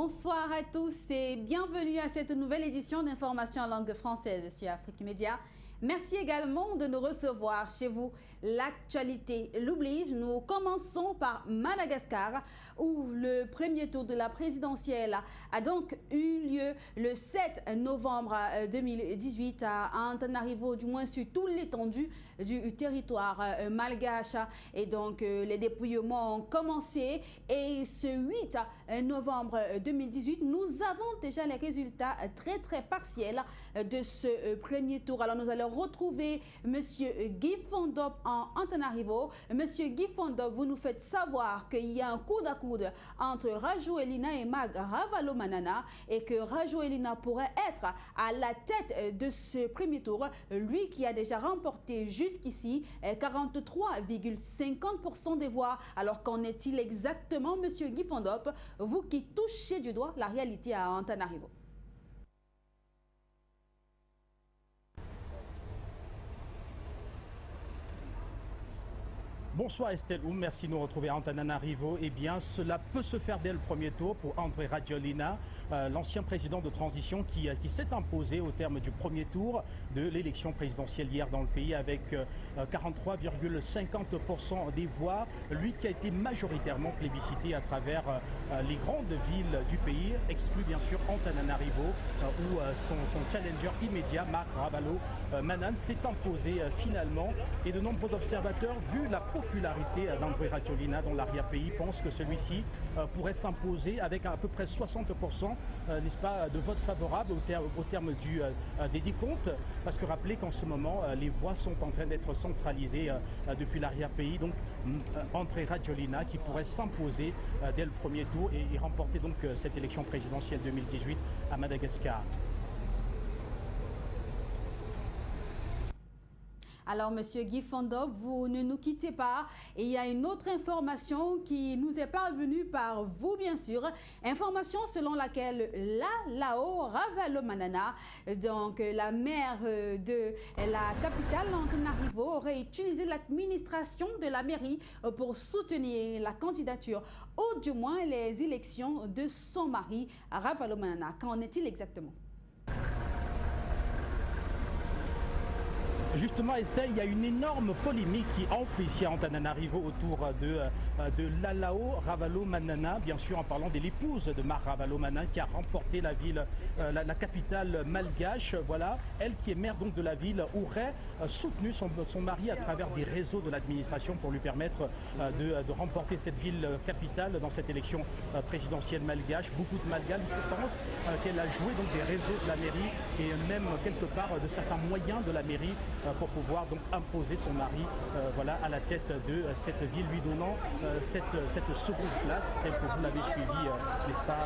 Bonsoir à tous et bienvenue à cette nouvelle édition d'information en langue française sur Afrique Média. Merci également de nous recevoir chez vous. L'actualité l'oblige. Nous commençons par Madagascar, où le premier tour de la présidentielle a donc eu lieu le 7 novembre 2018 à Antananarivo, du moins sur toute l'étendue du territoire malgache. Et donc les dépouillements ont commencé. Et ce 8 novembre 2018, nous avons déjà les résultats très partiels de ce premier tour. Alors nous allons retrouver M. Guy Fondop en Antananarivo. M. Guy Fondop, vous nous faites savoir qu'il y a un coude à coude entre Rajoelina et Mag Ravalomanana et que Rajoelina pourrait être à la tête de ce premier tour, lui qui a déjà remporté jusqu'ici 43,50% des voix. Alors qu'en est-il exactement, M. Guy Fondop, vous qui touchez du doigt la réalité à Antananarivo? Bonsoir Estelle Oum, merci de nous retrouver à Antananarivo. Eh bien, cela peut se faire dès le premier tour pour André Rajoelina, l'ancien président de transition qui s'est imposé au terme du premier tour de l'élection présidentielle hier dans le pays avec 43,50% des voix. Lui qui a été majoritairement plébiscité à travers les grandes villes du pays, exclu bien sûr Antananarivo, où son challenger immédiat, Marc Ravalomanana, s'est imposé finalement. Et de nombreux observateurs, vu la popularité d'André Rajoelina dans l'arrière-pays, pensent que celui-ci pourrait s'imposer avec à peu près 60% n'est-ce pas, de votes favorables au terme des décomptes. Parce que rappelez qu'en ce moment, les voix sont en train d'être centralisées depuis l'arrière-pays. Donc André Rajoelina qui pourrait s'imposer dès le premier tour et remporter donc cette élection présidentielle 2018 à Madagascar. Alors, Monsieur Guy Fondop, vous ne nous quittez pas. Et il y a une autre information qui nous est parvenue par vous, bien sûr. Information selon laquelle Lao Ravalomanana, donc la maire de la capitale Antananarivo, aurait utilisé l'administration de la mairie pour soutenir la candidature, ou du moins les élections de son mari, Ravalomanana. Qu'en est-il exactement? Justement, Estelle, il y a une énorme polémique qui enfle ici à Antananarivo autour de Lao Ravalomanana, bien sûr en parlant de l'épouse de Marc Ravalomanana qui a remporté la ville, la capitale malgache. Voilà, elle qui est maire donc de la ville aurait soutenu son mari à travers des réseaux de l'administration pour lui permettre de remporter cette ville capitale dans cette élection présidentielle malgache. Beaucoup de Malgaches pensent qu'elle a joué donc des réseaux de la mairie et même quelque part de certains moyens de la mairie pour pouvoir donc imposer son mari voilà, à la tête de cette ville, lui donnant cette seconde place, telle que vous l'avez suivi, n'est-ce pas,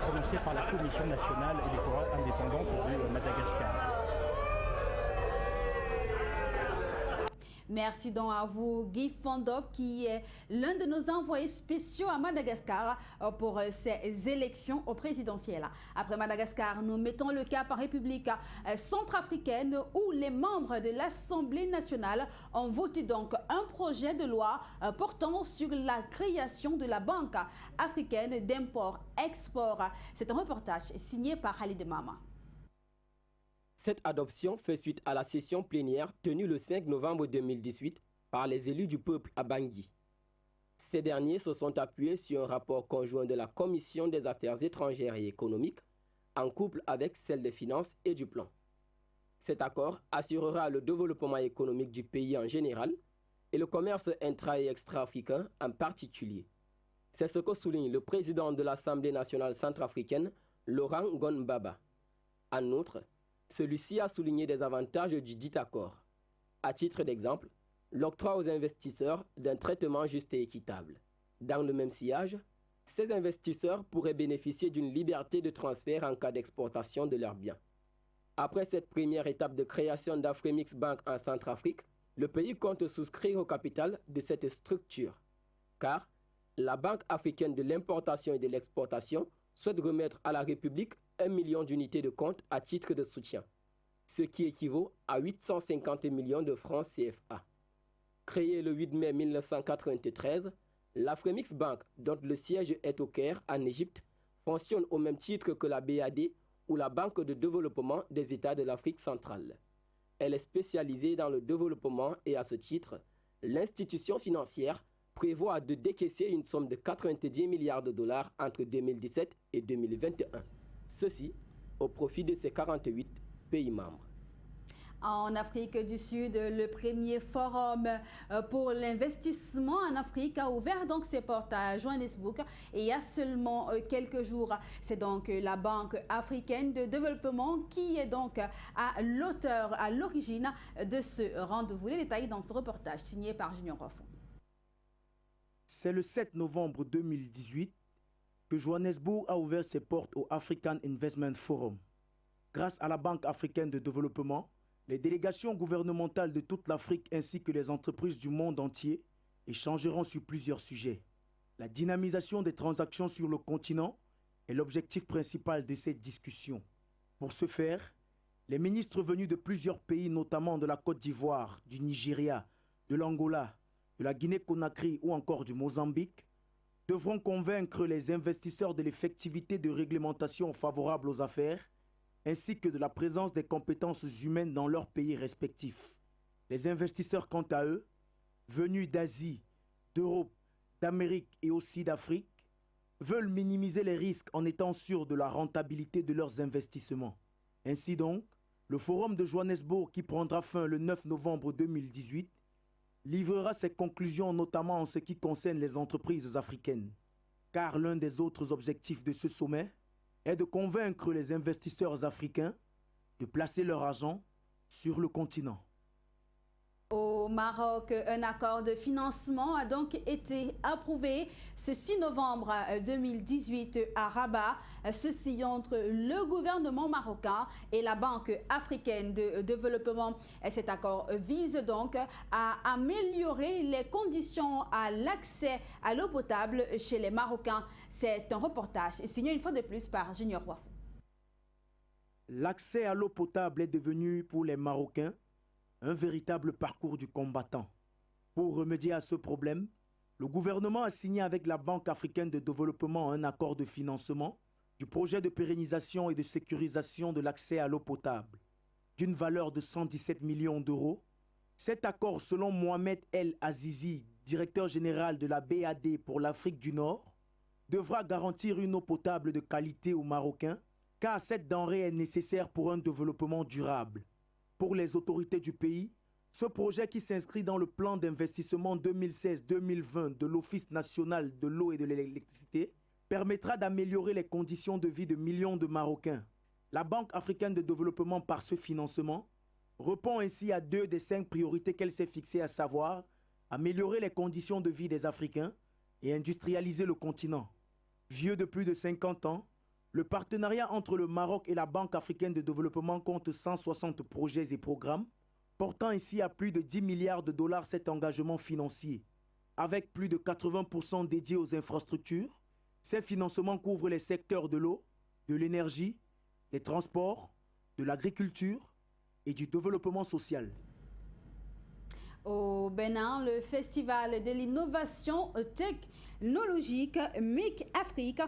prononcée par la Commission nationale électorale indépendante de Madagascar. Merci donc à vous, Guy Fondop, qui est l'un de nos envoyés spéciaux à Madagascar pour ces élections au présidentielles. Après Madagascar, nous mettons le cap en République centrafricaine où les membres de l'Assemblée nationale ont voté donc un projet de loi portant sur la création de la Banque africaine d'import-export. C'est un reportage signé par Khalid Mama. Cette adoption fait suite à la session plénière tenue le 5 novembre 2018 par les élus du peuple à Bangui. Ces derniers se sont appuyés sur un rapport conjoint de la Commission des affaires étrangères et économiques, en couple avec celle des finances et du plan. Cet accord assurera le développement économique du pays en général et le commerce intra- et extra-africain en particulier. C'est ce que souligne le président de l'Assemblée nationale centrafricaine, Laurent Gonbaba. En outre, celui-ci a souligné des avantages du dit accord. À titre d'exemple, l'octroi aux investisseurs d'un traitement juste et équitable. Dans le même sillage, ces investisseurs pourraient bénéficier d'une liberté de transfert en cas d'exportation de leurs biens. Après cette première étape de création d'Afremix Bank en Centrafrique, le pays compte souscrire au capital de cette structure, car la Banque africaine de l'importation et de l'exportation souhaite remettre à la République 1 million d'unités de compte à titre de soutien, ce qui équivaut à 850 millions de francs CFA. Créée le 8 mai 1993, l'Afremix Bank, dont le siège est au Caire, en Égypte, fonctionne au même titre que la BAD ou la Banque de développement des États de l'Afrique centrale. Elle est spécialisée dans le développement et à ce titre, l'institution financière prévoit de décaisser une somme de 90 milliards de dollars entre 2017 et 2021. Ceci au profit de ses 48 pays membres. En Afrique du Sud, le premier forum pour l'investissement en Afrique a ouvert donc ses portes à Johannesburg et il y a seulement quelques jours. C'est donc la Banque africaine de développement qui est donc à l'origine de ce rendez-vous. Les détails dans ce reportage signé par Junior Roffon. C'est le 7 novembre 2018 que Johannesburg a ouvert ses portes au African Investment Forum. Grâce à la Banque africaine de développement, les délégations gouvernementales de toute l'Afrique ainsi que les entreprises du monde entier échangeront sur plusieurs sujets. La dynamisation des transactions sur le continent est l'objectif principal de cette discussion. Pour ce faire, les ministres venus de plusieurs pays, notamment de la Côte d'Ivoire, du Nigeria, de l'Angola, de la Guinée-Conakry ou encore du Mozambique, devront convaincre les investisseurs de l'effectivité de réglementations favorables aux affaires ainsi que de la présence des compétences humaines dans leurs pays respectifs. Les investisseurs, quant à eux, venus d'Asie, d'Europe, d'Amérique et aussi d'Afrique, veulent minimiser les risques en étant sûrs de la rentabilité de leurs investissements. Ainsi donc, le Forum de Johannesburg, qui prendra fin le 9 novembre 2018, livrera ses conclusions notamment en ce qui concerne les entreprises africaines. Car l'un des autres objectifs de ce sommet est de convaincre les investisseurs africains de placer leur argent sur le continent. Au Maroc, un accord de financement a donc été approuvé ce 6 novembre 2018 à Rabat. Ceci entre le gouvernement marocain et la Banque africaine de développement. Et cet accord vise donc à améliorer les conditions à l'accès à l'eau potable chez les Marocains. C'est un reportage signé une fois de plus par Junior Roffon. L'accès à l'eau potable est devenu pour les Marocains un véritable parcours du combattant. Pour remédier à ce problème, le gouvernement a signé avec la Banque africaine de développement un accord de financement du projet de pérennisation et de sécurisation de l'accès à l'eau potable, d'une valeur de 117 millions d'euros. Cet accord, selon Mohamed El Azizi, directeur général de la BAD pour l'Afrique du Nord, devra garantir une eau potable de qualité aux Marocains, car cette denrée est nécessaire pour un développement durable. Pour les autorités du pays, ce projet qui s'inscrit dans le plan d'investissement 2016-2020 de l'Office national de l'eau et de l'électricité permettra d'améliorer les conditions de vie de millions de Marocains. La Banque africaine de développement, par ce financement, répond ainsi à 2 des 5 priorités qu'elle s'est fixées, à savoir améliorer les conditions de vie des Africains et industrialiser le continent. Vieux de plus de 50 ans, le partenariat entre le Maroc et la Banque africaine de développement compte 160 projets et programmes, portant ainsi à plus de 10 milliards de dollars cet engagement financier. Avec plus de 80% dédiés aux infrastructures, ces financements couvrent les secteurs de l'eau, de l'énergie, des transports, de l'agriculture et du développement social. Au Bénin, le Festival de l'innovation technologique MIC Afrique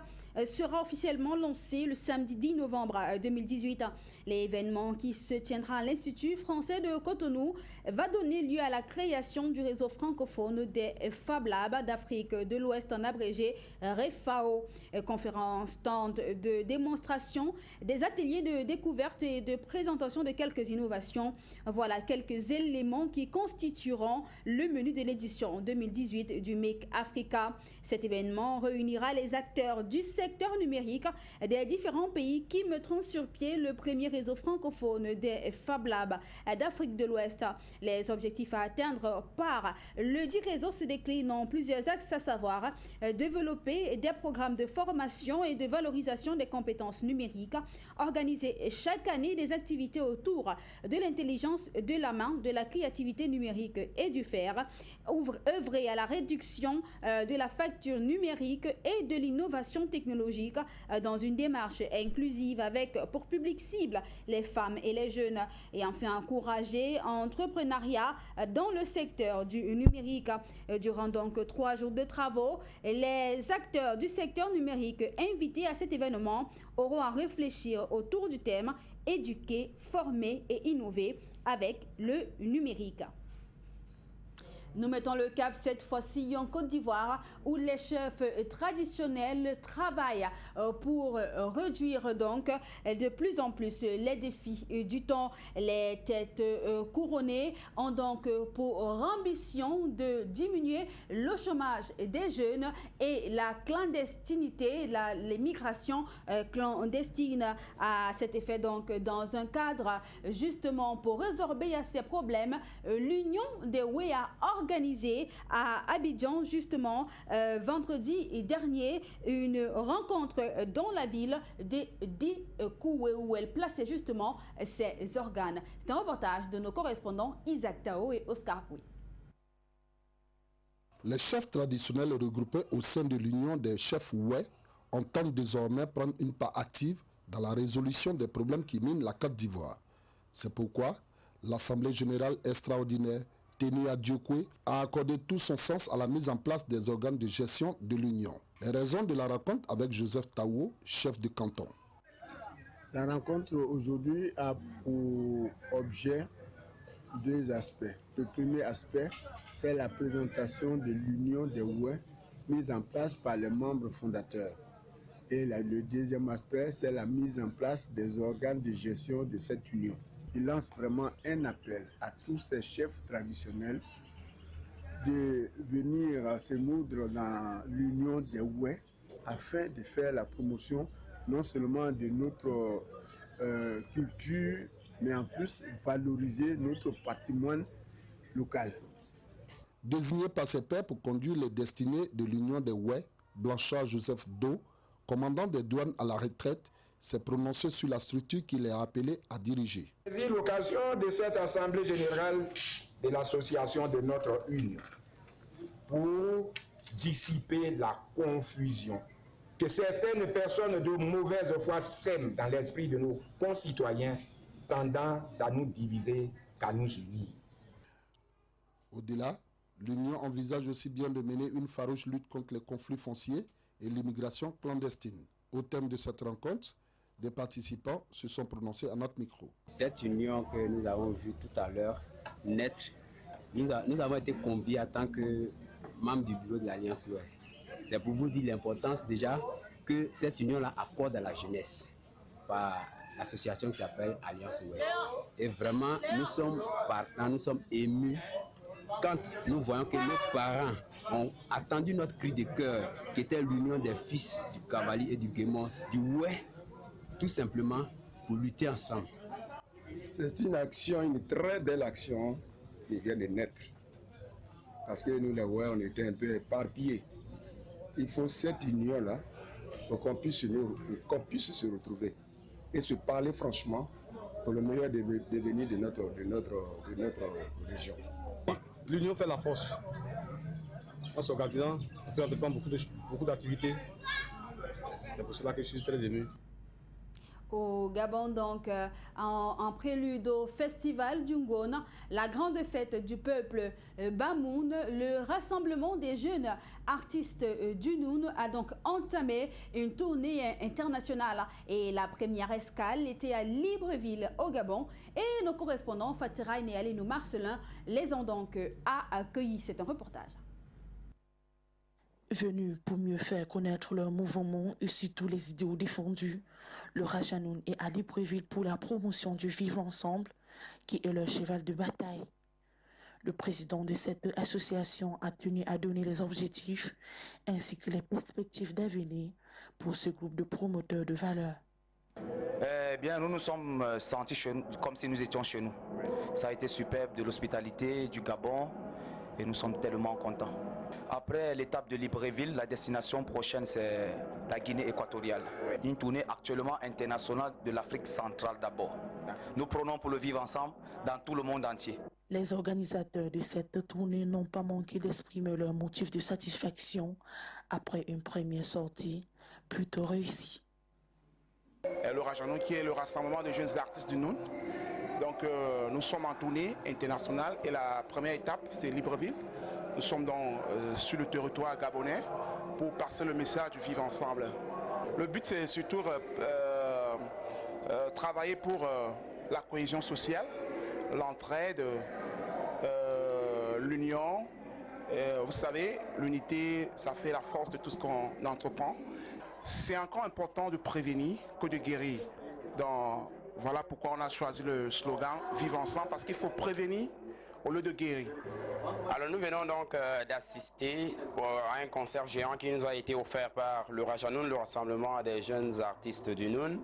sera officiellement lancé le samedi 10 novembre 2018. L'événement, qui se tiendra à l'Institut français de Cotonou, va donner lieu à la création du réseau francophone des Fab Labs d'Afrique de l'Ouest, en abrégé REFAO. Conférences, stands de démonstration, des ateliers de découverte et de présentation de quelques innovations. Voilà quelques éléments qui constitueront le menu de l'édition 2018 du MIC Africa. Cet événement réunira les acteurs du secteur numérique des différents pays qui mettront sur pied le premier réseau francophone des Fab Labs d'Afrique de l'Ouest. Les objectifs à atteindre par le dit réseau se déclinent en plusieurs axes, à savoir développer des programmes de formation et de valorisation des compétences numériques, organiser chaque année des activités autour de l'intelligence de la main, de la créativité numérique et du du fer, œuvrer à la réduction de la facture numérique et de l'innovation technologique dans une démarche inclusive avec pour public cible les femmes et les jeunes, et enfin encourager l'entrepreneuriat dans le secteur du numérique. Durant donc 3 jours de travaux, les acteurs du secteur numérique invités à cet événement auront à réfléchir autour du thème « Éduquer, former et innover avec le numérique ». Nous mettons le cap cette fois-ci en Côte d'Ivoire où les chefs traditionnels travaillent pour réduire donc de plus en plus les défis du temps. Les têtes couronnées ont donc pour ambition de diminuer le chômage des jeunes et la clandestinité, les migrations clandestines. À cet effet donc, dans un cadre justement pour résorber à ces problèmes, l'Union des WEA organisé à Abidjan justement vendredi dernier une rencontre dans la ville d'Ikoué où elle plaçait justement ses organes. C'est un reportage de nos correspondants Isaac Tao et Oscar Pouy. Les chefs traditionnels regroupés au sein de l'Union des chefs WEA entendent désormais prendre une part active dans la résolution des problèmes qui minent la Côte d'Ivoire. C'est pourquoi l'Assemblée générale extraordinaire tenue à Diokoué a accordé tout son sens à la mise en place des organes de gestion de l'Union. Les raisons de la rencontre avec Joseph Tawo, chef de canton. La rencontre aujourd'hui a pour objet 2 aspects. Le premier aspect, c'est la présentation de l'Union des WEA mise en place par les membres fondateurs. Et le deuxième aspect, c'est la mise en place des organes de gestion de cette union. Il lance vraiment un appel à tous ces chefs traditionnels de venir se moudre dans l'union des WEA afin de faire la promotion non seulement de notre culture, mais en plus valoriser notre patrimoine local. Désigné par ses pairs pour conduire les destinées de l'union des WEA, Blanchard Joseph Do, commandant des douanes à la retraite, s'est prononcé sur la structure qu'il est appelé à diriger. C'est l'occasion de cette assemblée générale de l'association de notre union pour dissiper la confusion que certaines personnes de mauvaise foi sèment dans l'esprit de nos concitoyens, tendant à nous diviser qu'à nous unir. Au-delà, l'Union envisage aussi bien de mener une farouche lutte contre les conflits fonciers et l'immigration clandestine. Au thème de cette rencontre, des participants se sont prononcés à notre micro. Cette union que nous avons vue tout à l'heure naître, nous avons été conviés en tant que membres du bureau de l'Alliance WEA. C'est pour vous dire l'importance déjà que cette union-là accorde à la jeunesse par l'association qui s'appelle Alliance WEA. Et vraiment, nous sommes partants, nous sommes émus quand nous voyons que nos parents ont attendu notre cri de cœur, qui était l'union des fils du Cavalier et du Guémon, du WEA, tout simplement pour lutter ensemble. C'est une action, une très belle action qui vient de naître. Parce que nous, les WEA, on était un peu éparpillés. Il faut cette union-là pour qu'on puisse se retrouver et se parler franchement pour le meilleur devenir de notre région. L'union fait la force. En s'organisant, on entreprend beaucoup d'activités. C'est pour cela que je suis très ému. Au Gabon, donc, en prélude au festival du Ngona, la grande fête du peuple Bamoun, le rassemblement des jeunes artistes du Noun a donc entamé une tournée internationale. Et la première escale était à Libreville, au Gabon. Et nos correspondants Fatira et Alinou Marcelin les ont donc accueillis. C'est un reportage. Venus pour mieux faire connaître leur mouvement et surtout les idéaux défendus, le Rajanoun est à Libreville pour la promotion du vivre ensemble, qui est leur cheval de bataille. Le président de cette association a tenu à donner les objectifs ainsi que les perspectives d'avenir pour ce groupe de promoteurs de valeurs. Nous nous sommes sentis chez nous, comme si nous étions chez nous. Ça a été superbe, de l'hospitalité du Gabon, et nous sommes tellement contents. Après l'étape de Libreville, la destination prochaine, c'est la Guinée équatoriale. Une tournée actuellement internationale de l'Afrique centrale d'abord. Nous prenons pour le vivre ensemble dans tout le monde entier. Les organisateurs de cette tournée n'ont pas manqué d'exprimer leur motif de satisfaction après une première sortie plutôt réussie. Le Rajanoun qui est le rassemblement des jeunes artistes du Noun. Donc nous sommes en tournée internationale et la première étape c'est Libreville. Nous sommes donc sur le territoire gabonais pour passer le message du vivre ensemble. Le but c'est surtout travailler pour la cohésion sociale, l'entraide, l'union. Vous savez, l'unité, ça fait la force de tout ce qu'on entreprend. C'est encore important de prévenir que de guérir. Donc, voilà pourquoi on a choisi le slogan « Vivre ensemble » parce qu'il faut prévenir au lieu de guérir. Alors nous venons donc d'assister à un concert géant qui nous a été offert par le Rajanoun, le rassemblement des jeunes artistes du Noun.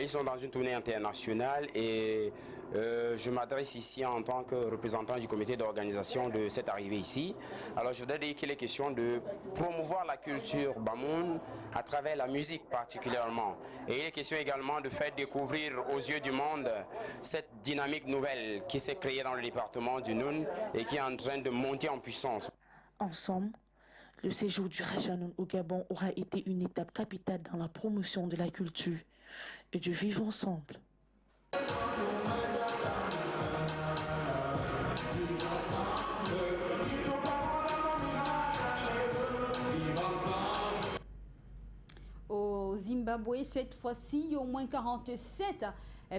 Ils sont dans une tournée internationale et je m'adresse ici en tant que représentant du comité d'organisation de cette arrivée ici. Alors je voudrais dire qu'il est question de promouvoir la culture Bamoun à travers la musique particulièrement. Et il est question également de faire découvrir aux yeux du monde cette dynamique nouvelle qui s'est créée dans le département du Noun et qui est en train de monter en puissance. Ensemble, le séjour du Rajanoun au Gabon aura été une étape capitale dans la promotion de la culture et du vivre ensemble. Au Zimbabwe, cette fois-ci, au moins 47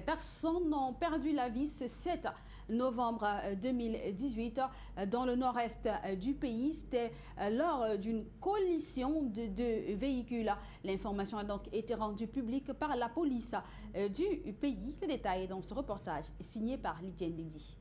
personnes ont perdu la vie ce 7 novembre 2018 dans le nord-est du pays. C'était lors d'une collision de deux véhicules. L'information a donc été rendue publique par la police du pays. Les détails dans ce reportage est signé par Lydiane Dedi.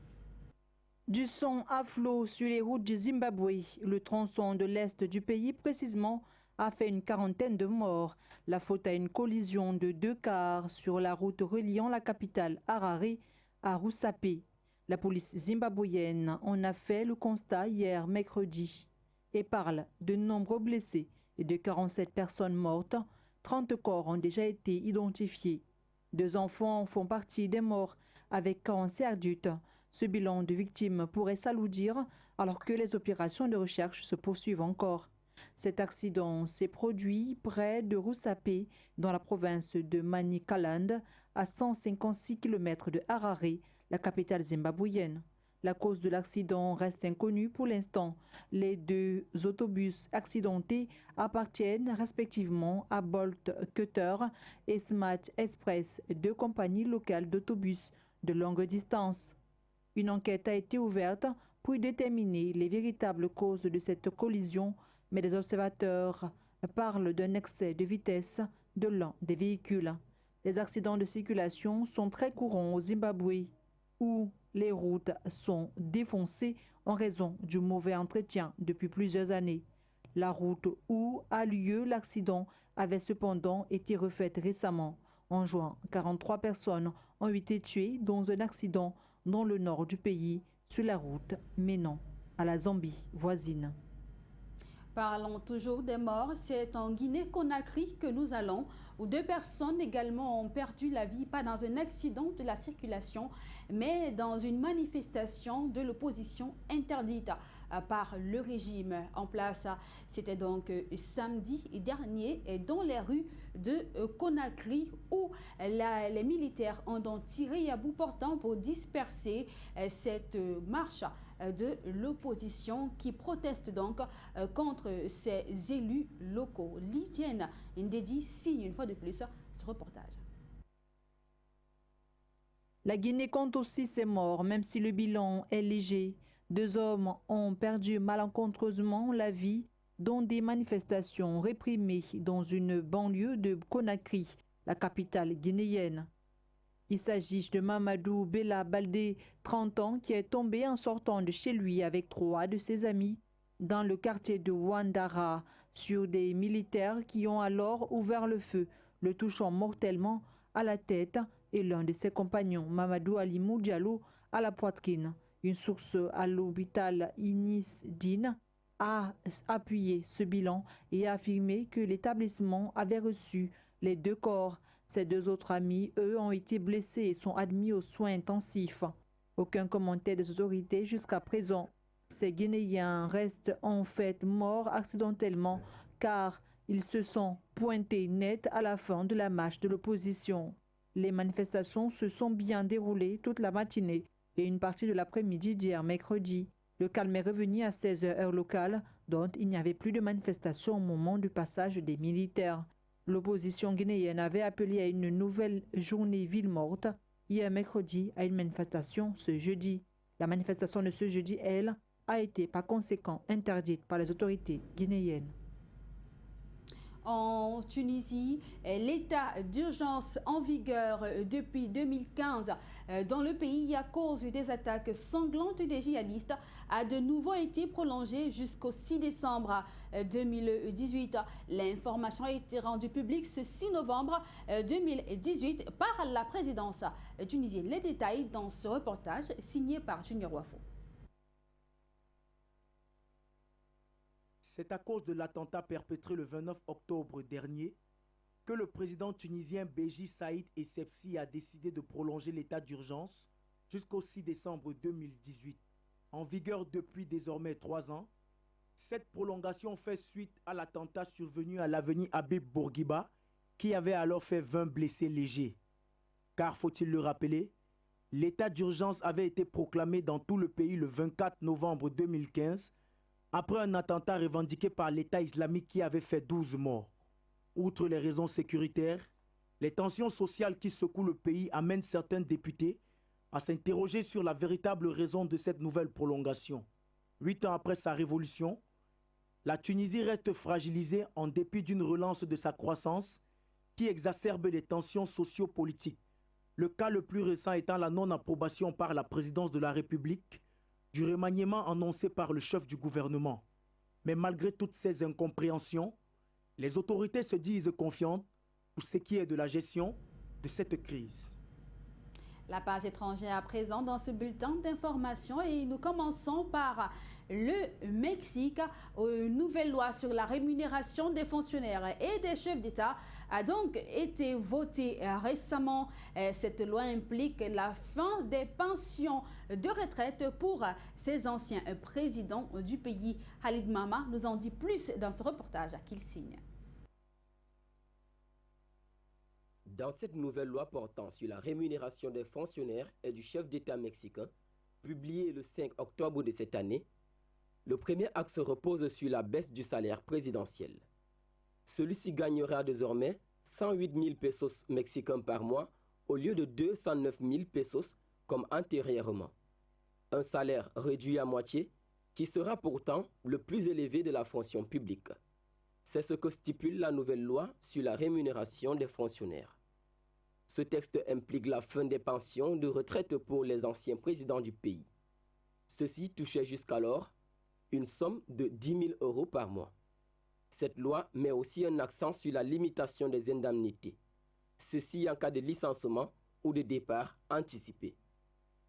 Du sang à flot sur les routes du Zimbabwe, le tronçon de l'est du pays précisément, a fait une quarantaine de morts. La faute à une collision de deux cars sur la route reliant la capitale Harare à Rusape. La police zimbabwéenne en a fait le constat hier mercredi et parle de nombreux blessés et de 47 personnes mortes. 30 corps ont déjà été identifiés. 2 enfants font partie des morts avec 46 adultes. Ce bilan de victimes pourrait s'alourdir alors que les opérations de recherche se poursuivent encore. Cet accident s'est produit près de Rusape, dans la province de Manicaland, à 156 km de Harare, la capitale zimbabwéenne. La cause de l'accident reste inconnue pour l'instant. Les 2 autobus accidentés appartiennent respectivement à Bolt Cutter et Smart Express, 2 compagnies locales d'autobus de longue distance. Une enquête a été ouverte pour déterminer les véritables causes de cette collision, mais des observateurs parlent d'un excès de vitesse de l'un des véhicules. Les accidents de circulation sont très courants au Zimbabwe, où les routes sont défoncées en raison du mauvais entretien depuis plusieurs années. La route où a lieu l'accident avait cependant été refaite récemment. En juin, 43 personnes ont été tuées dans un accident dans le nord du pays, sur la route menant à la Zambie voisine. Parlons toujours des morts. C'est en Guinée-Conakry que nous allons, où 2 personnes également ont perdu la vie, pas dans un accident de la circulation, mais dans une manifestation de l'opposition interdite par le régime en place. C'était donc samedi dernier dans les rues de Conakry où les militaires ont donc tiré à bout portant pour disperser cette marche de l'opposition qui proteste donc contre ces élus locaux. Lydiane Ndedi signe une fois de plus ce reportage. La Guinée compte aussi ses morts, même si le bilan est léger. 2 hommes ont perdu malencontreusement la vie dans des manifestations réprimées dans une banlieue de Conakry, la capitale guinéenne. Il s'agit de Mamadou Bella Baldé, 30 ans, qui est tombé en sortant de chez lui avec 3 de ses amis dans le quartier de Wandara sur des militaires qui ont alors ouvert le feu, le touchant mortellement à la tête et l'un de ses compagnons, Mamadou Alimou Diallo, à la poitrine. Une source à l'hôpital Inis Dine a appuyé ce bilan et a affirmé que l'établissement avait reçu les 2 corps. Ses 2 autres amis, eux, ont été blessés et sont admis aux soins intensifs. Aucun commentaire des autorités jusqu'à présent. Ces Guinéens restent en fait morts accidentellement car ils se sont pointés net à la fin de la marche de l'opposition. Les manifestations se sont bien déroulées toute la matinée et une partie de l'après-midi d'hier mercredi. Le calme est revenu à 16h heure locale, dont il n'y avait plus de manifestations au moment du passage des militaires. L'opposition guinéenne avait appelé à une nouvelle journée ville morte hier mercredi à une manifestation ce jeudi. La manifestation de ce jeudi, elle, a été par conséquent interdite par les autorités guinéennes. En Tunisie, l'état d'urgence en vigueur depuis 2015 dans le pays à cause des attaques sanglantes des djihadistes a de nouveau été prolongé jusqu'au 6 décembre 2018. L'information a été rendue publique ce 6 novembre 2018 par la présidence tunisienne. Les détails dans ce reportage signé par Junior Wafo. C'est à cause de l'attentat perpétré le 29 octobre dernier que le président tunisien Béji Saïd Essebsi a décidé de prolonger l'état d'urgence jusqu'au 6 décembre 2018. En vigueur depuis désormais 3 ans, cette prolongation fait suite à l'attentat survenu à l'avenue Habib Bourguiba qui avait alors fait 20 blessés légers. Car, faut-il le rappeler, l'état d'urgence avait été proclamé dans tout le pays le 24 novembre 2015 après un attentat revendiqué par l'État islamique qui avait fait 12 morts. Outre les raisons sécuritaires, les tensions sociales qui secouent le pays amènent certains députés à s'interroger sur la véritable raison de cette nouvelle prolongation. 8 ans après sa révolution, la Tunisie reste fragilisée en dépit d'une relance de sa croissance qui exacerbe les tensions socio-politiques. Le cas le plus récent étant la non-approbation par la présidence de la République du remaniement annoncé par le chef du gouvernement. Mais malgré toutes ces incompréhensions, les autorités se disent confiantes pour ce qui est de la gestion de cette crise. La page étrangère à présent dans ce bulletin d'information et nous commençons par le Mexique. Une nouvelle loi sur la rémunération des fonctionnaires et des chefs d'État a donc été votée récemment. Cette loi implique la fin des pensions de retraite pour ces anciens présidents du pays. Khalid Mama nous en dit plus dans ce reportage qu'il signe. Dans cette nouvelle loi portant sur la rémunération des fonctionnaires et du chef d'État mexicain, publiée le 5 octobre de cette année, le premier axe repose sur la baisse du salaire présidentiel. Celui-ci gagnera désormais 108 000 pesos mexicains par mois au lieu de 209 000 pesos comme antérieurement. Un salaire réduit à moitié qui sera pourtant le plus élevé de la fonction publique. C'est ce que stipule la nouvelle loi sur la rémunération des fonctionnaires. Ce texte implique la fin des pensions de retraite pour les anciens présidents du pays. Ceux-ci touchaient jusqu'alors une somme de 10 000 euros par mois. Cette loi met aussi un accent sur la limitation des indemnités, ceci en cas de licenciement ou de départ anticipé.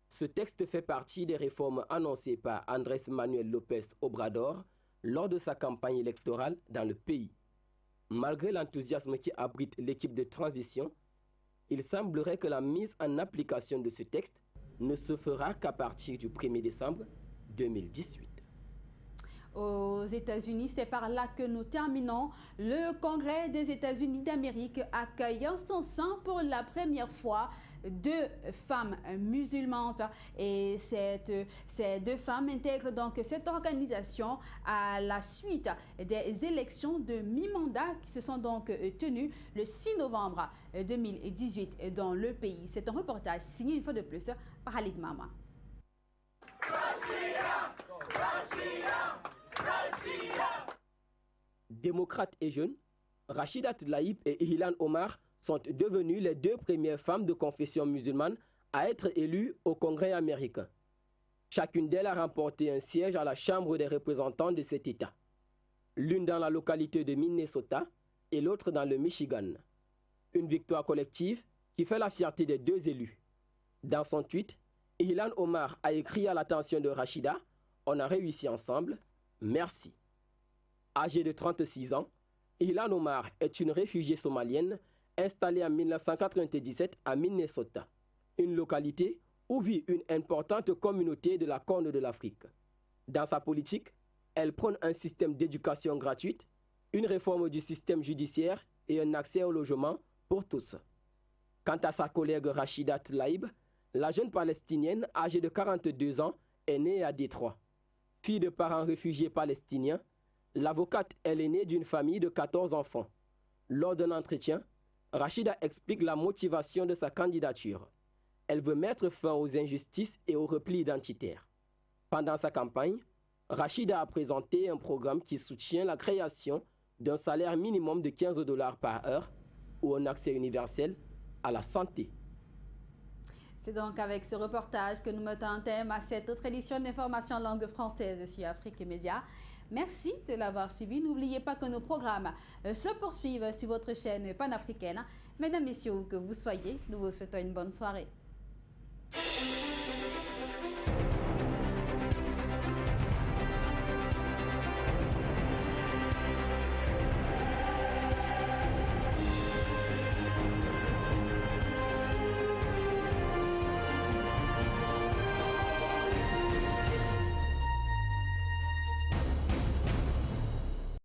Ce texte fait partie des réformes annoncées par Andrés Manuel López Obrador lors de sa campagne électorale dans le pays. Malgré l'enthousiasme qui abrite l'équipe de transition, il semblerait que la mise en application de ce texte ne se fera qu'à partir du 1er décembre 2018. Aux États-Unis, c'est par là que nous terminons. Le Congrès des États-Unis d'Amérique accueille en son sein pour la première fois 2 femmes musulmanes et ces 2 femmes intègrent donc cette organisation à la suite des élections de mi-mandat qui se sont donc tenues le 6 novembre 2018 dans le pays. C'est un reportage signé une fois de plus par Khalid Mama. Démocrates et jeunes, Rachida Tlaib et Ilhan Omar sont devenues les 2 premières femmes de confession musulmane à être élues au Congrès américain. Chacune d'elles a remporté un siège à la Chambre des représentants de cet État, l'une dans la localité de Minnesota et l'autre dans le Michigan. Une victoire collective qui fait la fierté des 2 élus. Dans son tweet, Ilhan Omar a écrit à l'attention de Rachida « On a réussi ensemble, merci ». Âgée de 36 ans, Ilan Omar est une réfugiée somalienne installée en 1997 à Minnesota, une localité où vit une importante communauté de la Corne de l'Afrique. Dans sa politique, elle prône un système d'éducation gratuite, une réforme du système judiciaire et un accès au logement pour tous. Quant à sa collègue Rachida Tlaib, la jeune Palestinienne âgée de 42 ans est née à Détroit. Fille de parents réfugiés palestiniens, l'avocate est l'aînée d'une famille de 14 enfants. Lors d'un entretien, Rachida explique la motivation de sa candidature. Elle veut mettre fin aux injustices et au repli identitaire. Pendant sa campagne, Rachida a présenté un programme qui soutient la création d'un salaire minimum de $15 par heure ou un accès universel à la santé. C'est donc avec ce reportage que nous mettons un thème à cette autre édition d'information en langue française sur Afrique Média. Merci de l'avoir suivi. N'oubliez pas que nos programmes se poursuivent sur votre chaîne panafricaine. Mesdames, Messieurs, où que vous soyez, nous vous souhaitons une bonne soirée.